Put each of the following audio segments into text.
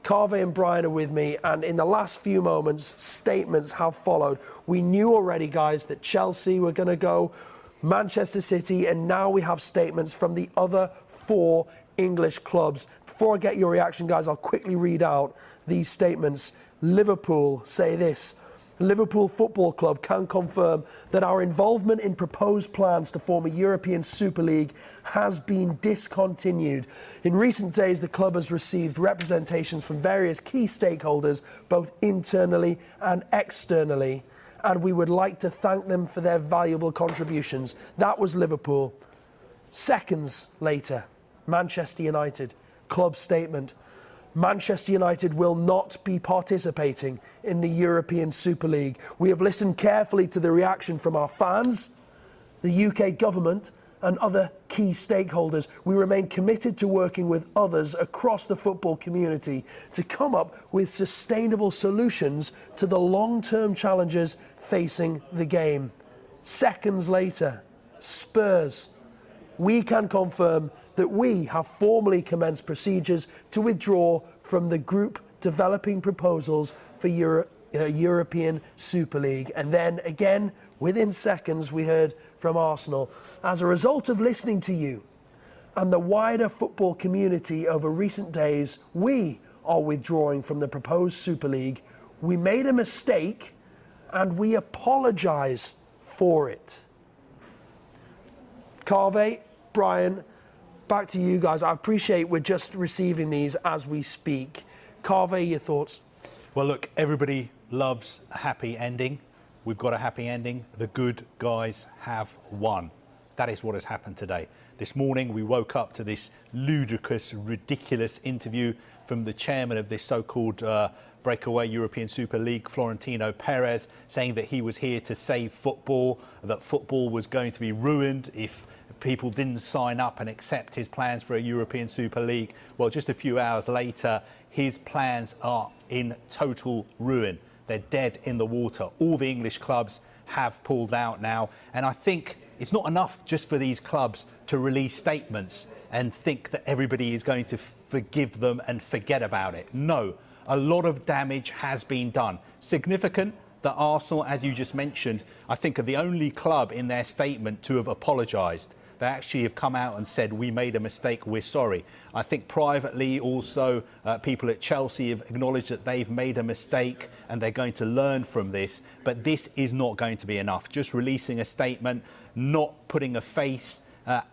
Carvey and Brian are with me, and in the last few moments, statements have followed. We knew already, guys, that Chelsea were going to go, Manchester City, and now we have statements from the other 4 English clubs. Before I get your reaction, guys, I'll quickly read out these statements. Liverpool say this: Liverpool Football Club can confirm that our involvement in proposed plans to form a European Super League has been discontinued. In recent days, the club has received representations from various key stakeholders, both internally and externally, and we would like to thank them for their valuable contributions. That was Liverpool. Seconds later, Manchester United, club statement: Manchester United will not be participating in the European Super League. We have listened carefully to the reaction from our fans, the UK government, and other key stakeholders. We remain committed to working with others across the football community to come up with sustainable solutions to the long-term challenges facing the game. Seconds later, Spurs. We can confirm that we have formally commenced procedures to withdraw from the group developing proposals for European Super League. And then again, within seconds, we heard from Arsenal. As a result of listening to you and the wider football community over recent days, we are withdrawing from the proposed Super League. We made a mistake and we apologise for it. Carvey, Brian, back to you guys. I appreciate we're just receiving these as we speak. Carvey, your thoughts? Well, look, everybody loves a happy ending. We've got a happy ending. The good guys have won. That is what has happened today. This morning, we woke up to this ludicrous, ridiculous interview from the chairman of this so-called breakaway European Super League, Florentino Perez, saying that he was here to save football, that football was going to be ruined if people didn't sign up and accept his plans for a European Super League. Well, just a few hours later, his plans are in total ruin. They're dead in the water. All the English clubs have pulled out now. And I think it's not enough just for these clubs to release statements and think that everybody is going to forgive them and forget about it. No, a lot of damage has been done. Significant that Arsenal, as you just mentioned, I think are the only club in their statement to have apologised. They actually have come out and said, we made a mistake, we're sorry. I think privately also people at Chelsea have acknowledged that they've made a mistake and they're going to learn from this. But this is not going to be enough. Just releasing a statement, not putting a face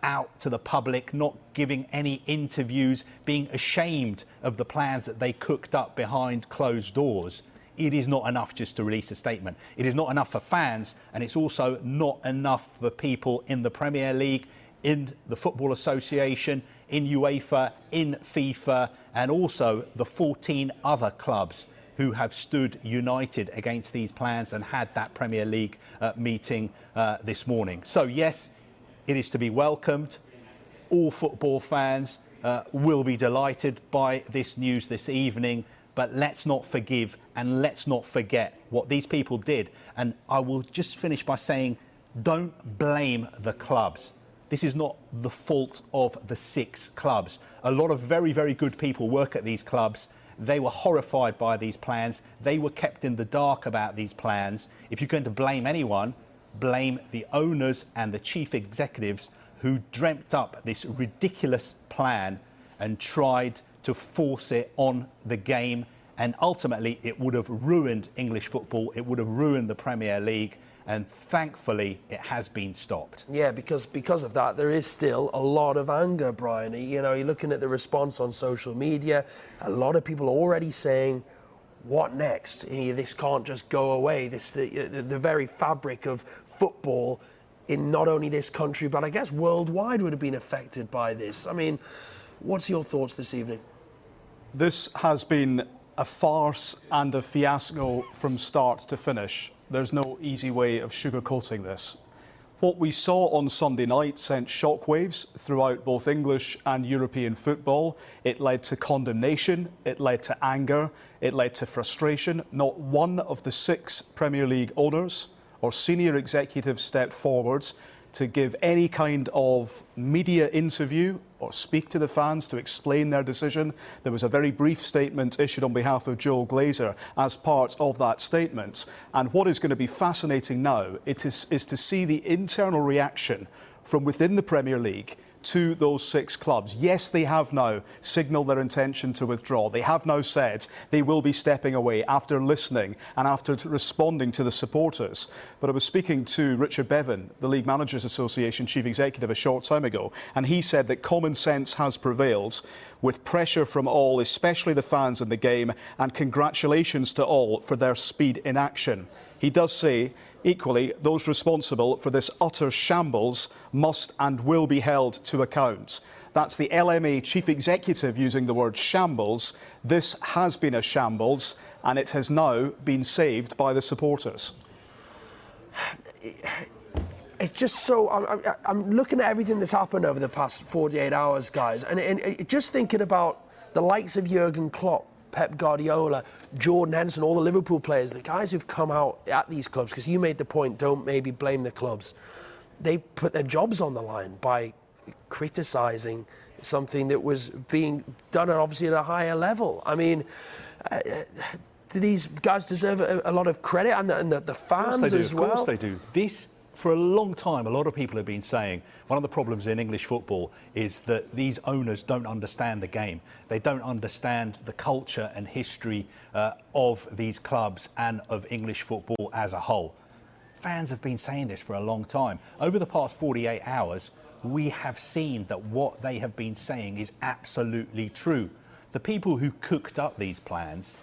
out to the public, not giving any interviews, being ashamed of the plans that they cooked up behind closed doors. It is not enough just to release a statement. It is not enough for fans, and it's also not enough for people in the Premier League, in the Football Association, in UEFA, in FIFA, and also the 14 other clubs who have stood united against these plans and had that Premier League meeting this morning. So yes, it is to be welcomed. All football fans will be delighted by this news this evening. But let's not forgive and let's not forget what these people did. And I will just finish by saying, don't blame the clubs. This is not the fault of the 6 clubs. A lot of very, very good people work at these clubs. They were horrified by these plans. They were kept in the dark about these plans. If you're going to blame anyone, blame the owners and the chief executives who dreamt up this ridiculous plan and tried to force it on the game, and ultimately it would have ruined English football, it would have ruined the Premier League, and thankfully it has been stopped. Yeah, because of that there is still a lot of anger, Brian. You know, you're looking at the response on social media, a lot of people already saying, what next? This can't just go away. The very fabric of football in not only this country but I guess worldwide would have been affected by this. I mean, what's your thoughts this evening? This has been a farce and a fiasco from start to finish. There's no easy way of sugarcoating this. What we saw on Sunday night sent shockwaves throughout both English and European football. It led to condemnation, it led to anger, it led to frustration. Not one of the 6 Premier League owners or senior executives stepped forwards to give any kind of media interview or speak to the fans to explain their decision. There was a very brief statement issued on behalf of Joel Glazer as part of that statement. And what is going to be fascinating now is to see the internal reaction from within the Premier League to those 6 clubs. Yes, they have now signalled their intention to withdraw. They have now said they will be stepping away after listening and after responding to the supporters. But I was speaking to Richard Bevan, the League Managers Association Chief Executive, a short time ago, and he said that common sense has prevailed with pressure from all, especially the fans in the game, and congratulations to all for their speed in action. He does say, equally, those responsible for this utter shambles must and will be held to account. That's the LMA Chief Executive using the word shambles. This has been a shambles, and it has now been saved by the supporters. It's just so... I'm looking at everything that's happened over the past 48 hours, guys, and just thinking about the likes of Jurgen Klopp, Pep Guardiola, Jordan Henderson, all the Liverpool players, the guys who've come out at these clubs, because you made the point, don't maybe blame the clubs. They put their jobs on the line by criticising something that was being done obviously at a higher level. I mean, do these guys deserve a lot of credit, and the fans as well? Of course they do. This, for a long time, a lot of people have been saying one of the problems in English football is that these owners don't understand the game. They don't understand the culture and history of these clubs and of English football as a whole. Fans have been saying this for a long time. Over the past 48 hours, we have seen that what they have been saying is absolutely true. The people who cooked up these plans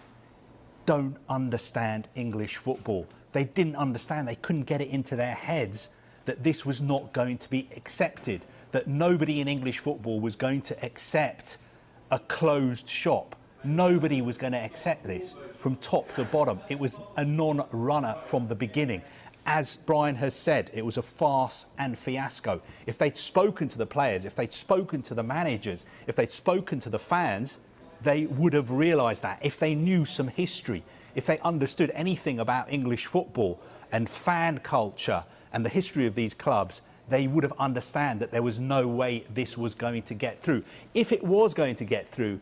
don't understand English football. They didn't understand, they couldn't get it into their heads that this was not going to be accepted, that nobody in English football was going to accept a closed shop. Nobody was going to accept this from top to bottom. It was a non-runner from the beginning. As Brian has said, it was a farce and fiasco. If they'd spoken to the players, if they'd spoken to the managers, if they'd spoken to the fans, they would have realised that. If they knew some history, if they understood anything about English football and fan culture and the history of these clubs, they would have understood that there was no way this was going to get through. If it was going to get through,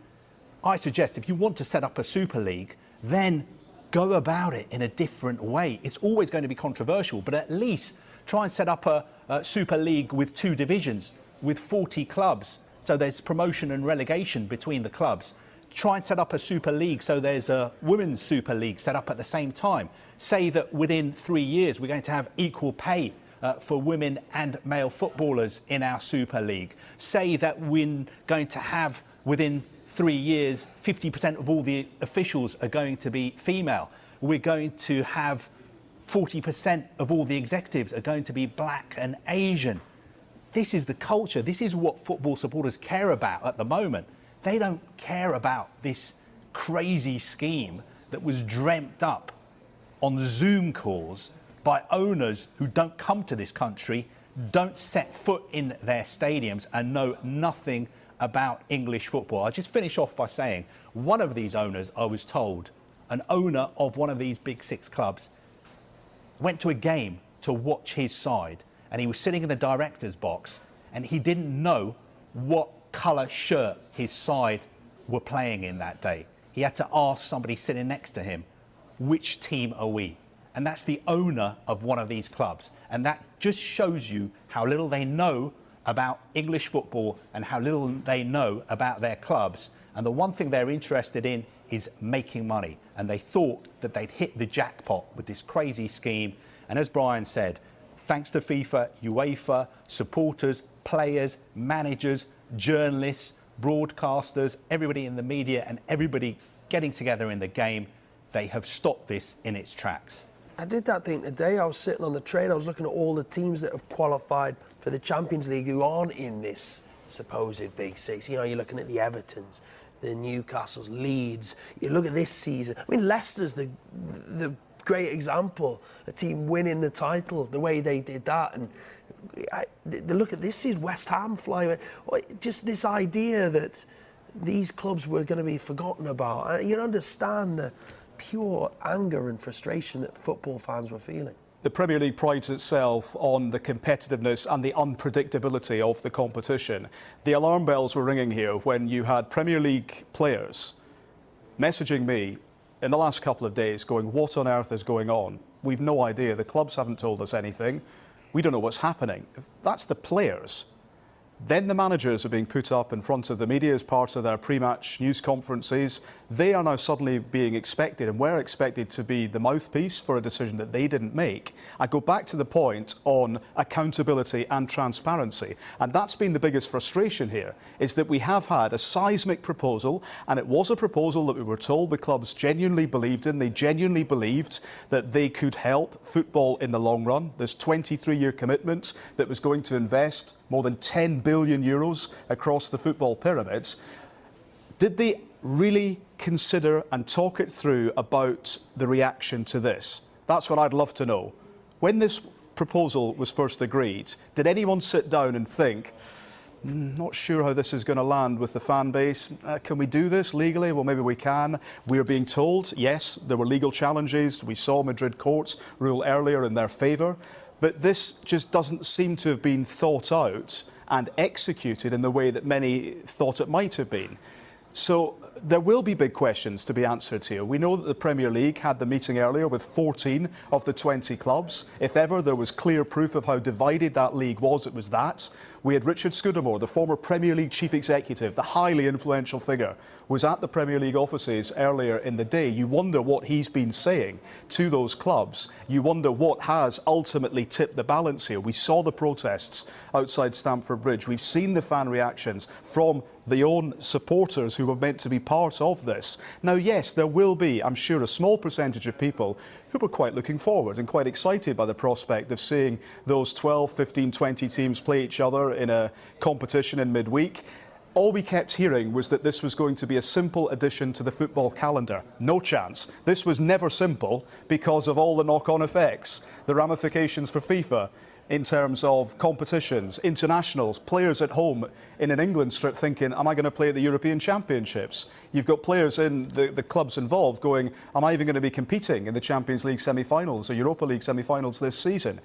I suggest if you want to set up a Super League, then go about it in a different way. It's always going to be controversial, but at least try and set up a Super League with 2 divisions, with 40 clubs, so there's promotion and relegation between the clubs. Try and set up a Super League so there's a Women's Super League set up at the same time. Say that within 3 years we're going to have equal pay for women and male footballers in our Super League. Say that we're going to have within 3 years 50% of all the officials are going to be female. We're going to have 40% of all the executives are going to be black and Asian. This is the culture. This is what football supporters care about at the moment. They don't care about this crazy scheme that was dreamt up on Zoom calls by owners who don't come to this country, don't set foot in their stadiums and know nothing about English football. I'll just finish off by saying one of these owners, I was told, an owner of one of these big 6 clubs, went to a game to watch his side, and he was sitting in the director's box and he didn't know what colour shirt his side were playing in that day. He had to ask somebody sitting next to him, which team are we? And that's the owner of one of these clubs. And that just shows you how little they know about English football and how little they know about their clubs. And the one thing they're interested in is making money. And they thought that they'd hit the jackpot with this crazy scheme. And as Brian said, thanks to FIFA, UEFA, supporters, players, managers, journalists, broadcasters, everybody in the media and everybody getting together in the game, they have stopped this in its tracks. I did that thing today. I was sitting on the train. I was looking at all the teams that have qualified for the Champions League who aren't in this supposed Big 6. You know, you're looking at the Evertons, the Newcastles, Leeds. You look at this season. I mean, Leicester's the great example. A team winning the title, the way they did that. And the look at this season, West Ham flying. Just this idea that these clubs were going to be forgotten about. You understand the pure anger and frustration that football fans were feeling. the Premier League prides itself on the competitiveness and the unpredictability of the competition. The alarm bells were ringing here when you had Premier League players messaging me in the last couple of days going, what on earth is going on? We've no idea. The clubs haven't told us anything. We don't know what's happening. If that's the players. Then the managers are being put up in front of the media as part of their pre-match news conferences. They are now suddenly being expected, and were expected to be the mouthpiece for a decision that they didn't make. I go back to the point on accountability and transparency, and that's been the biggest frustration here, is that we have had a seismic proposal, and it was a proposal that we were told the clubs genuinely believed in. They genuinely believed that they could help football in the long run. This 23-year commitment that was going to invest more than 10 billion euros across the football pyramids. Did they really consider and talk it through about the reaction to this? That's what I'd love to know. When this proposal was first agreed, did anyone sit down and think, not sure how this is going to land with the fan base. Can we do this legally? Well, maybe we can. We are being told, yes, there were legal challenges. We saw Madrid courts rule earlier in their favour. But this just doesn't seem to have been thought out and executed in the way that many thought it might have been. So there will be big questions to be answered here. We know that the Premier League had the meeting earlier with 14 of the 20 clubs. If ever there was clear proof of how divided that league was, it was that. We had Richard Scudamore, the former Premier League chief executive, the highly influential figure, was at the Premier League offices earlier in the day. You wonder what he's been saying to those clubs. You wonder what has ultimately tipped the balance here. We saw the protests outside Stamford Bridge. We've seen the fan reactions from the own supporters who were meant to be part of this. Now, yes, there will be, I'm sure, a small percentage of people who were quite looking forward and quite excited by the prospect of seeing those 12, 15, 20 teams play each other in a competition in midweek. All we kept hearing was that this was going to be a simple addition to the football calendar. No chance. This was never simple because of all the knock-on effects, the ramifications for FIFA in terms of competitions, internationals, players at home in England start thinking, am I going to play at the European Championships? You've got players in the clubs involved going, am I even going to be competing in the Champions League semi-finals or Europa League semi-finals this season?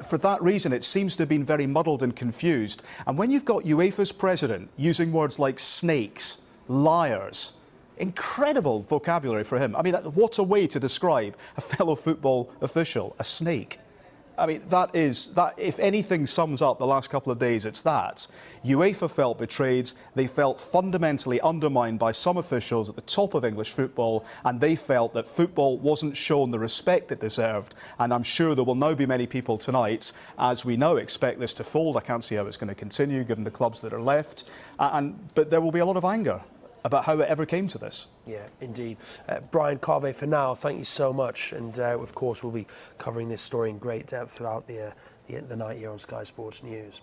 For that reason, it seems to have been very muddled and confused. And when you've got UEFA's president using words like snakes, liars, incredible vocabulary for him. I mean, what a way to describe a fellow football official, a snake. I mean, that if anything sums up the last couple of days, it's that. UEFA felt betrayed. They felt fundamentally undermined by some officials at the top of English football, and they felt that football wasn't shown the respect it deserved. And I'm sure there will now be many people tonight, as we now expect this to fold. I can't see how it's going to continue, given the clubs that are left. But there will be a lot of anger about how it ever came to this. Yeah, indeed. Brian Carvey, for now, thank you so much. And of course, we'll be covering this story in great depth throughout the night here on Sky Sports News.